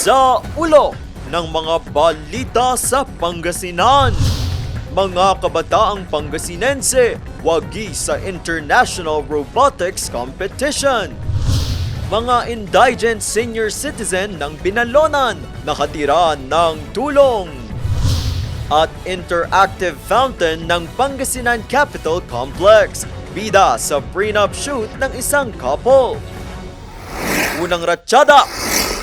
Sa ulo ng mga balita sa Pangasinan. Mga kabataang Pangasinense, wagi sa International Robotics Competition. Mga indigent senior citizen ng Binalonan nakatira ng tulong. At interactive fountain ng Pangasinan Capitol Complex, bida sa prenup shoot ng isang couple. Unang ratsyada!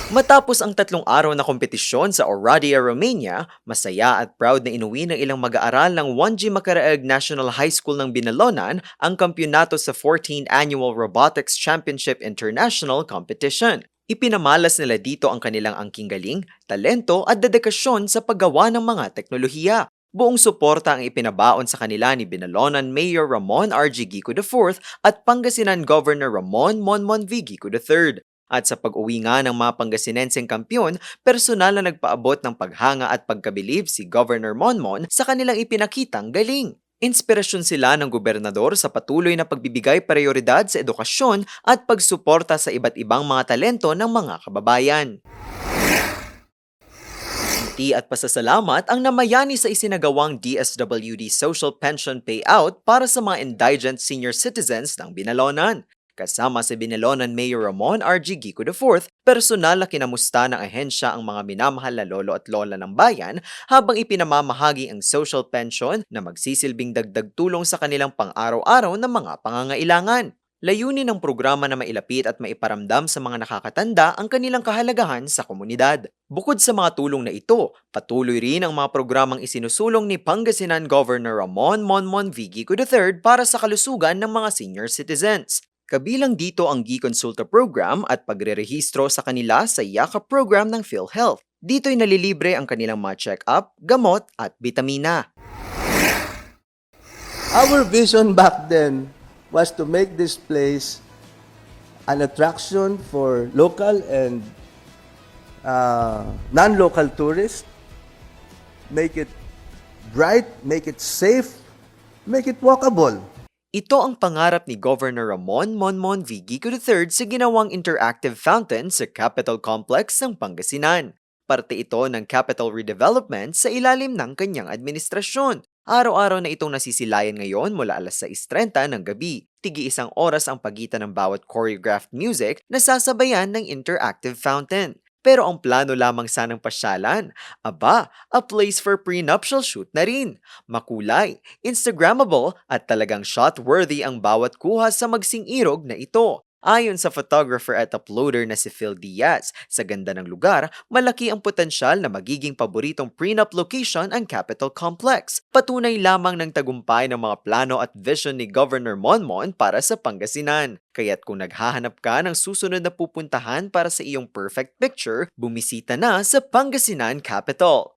Matapos ang 3 araw na kompetisyon sa Oradea, Romania, masaya at proud na inuwi ng ilang mag-aaral ng 1G Macaraeg National High School ng Binalonan ang kampyonato sa 14th Annual Robotics Championship International Competition. Ipinamalas nila dito ang kanilang angking galing, talento at dedikasyon sa paggawa ng mga teknolohiya. Buong suporta ang ipinabaon sa kanila ni Binalonan Mayor Ramon R.G. Gico IV at Pangasinan Governor Ramon Monmon V. Gico III. At sa pag-uwi nga ng mga Pangasinenseng kampyon, personal na nagpaabot ng paghanga at pagkabilib si Governor Monmon sa kanilang ipinakitang galing. Inspirasyon sila ng gobernador sa patuloy na pagbibigay prioridad sa edukasyon at pagsuporta sa iba't ibang mga talento ng mga kababayan. Ngiti at pasasalamat ang namayani sa isinagawang DSWD Social Pension Payout para sa mga indigent senior citizens ng Binalonan. Kasama si Binalonan Mayor Ramon R.G. Gico IV, personal na kinamusta ng ahensya ang mga minamahal na lolo at lola ng bayan habang ipinamamahagi ang social pension na magsisilbing dagdag tulong sa kanilang pang-araw-araw na mga pangangailangan. Layunin ng programa na mailapit at maiparamdam sa mga nakakatanda ang kanilang kahalagahan sa komunidad. Bukod sa mga tulong na ito, patuloy rin ang mga programang isinusulong ni Pangasinan Governor Ramon Monmon V. Gico III para sa kalusugan ng mga senior citizens. Kabilang dito ang G-Consulta program at pagrerehistro sa kanila sa Yakap program ng PhilHealth. Dito'y nalilibre ang kanilang mga check-up, gamot at bitamina. Our vision back then was to make this place an attraction for local and non-local tourists, make it bright, make it safe, make it walkable. Ito ang pangarap ni Governor Ramon Monmon V. Gico III sa ginawang interactive fountain sa Capitol Complex ng Pangasinan. Parte ito ng capital redevelopment sa ilalim ng kanyang administrasyon. Araw-araw na itong nasisilayan ngayon mula alas 6:30 ng gabi. Tigi-1 oras ang pagitan ng bawat choreographed music na sasabayan ng interactive fountain. Pero ang plano lamang sanang pasyalan, a place for prenuptial shoot na rin. Makulay, Instagrammable at talagang shot-worthy ang bawat kuha sa magsing-irog na ito. Ayon sa photographer at uploader na si Phil Diaz, sa ganda ng lugar, malaki ang potensyal na magiging paboritong prenup location ang Capitol Complex. Patunay lamang ng tagumpay ng mga plano at vision ni Governor Monmon para sa Pangasinan. Kaya't kung naghahanap ka ng susunod na pupuntahan para sa iyong perfect picture, bumisita na sa Pangasinan Capitol.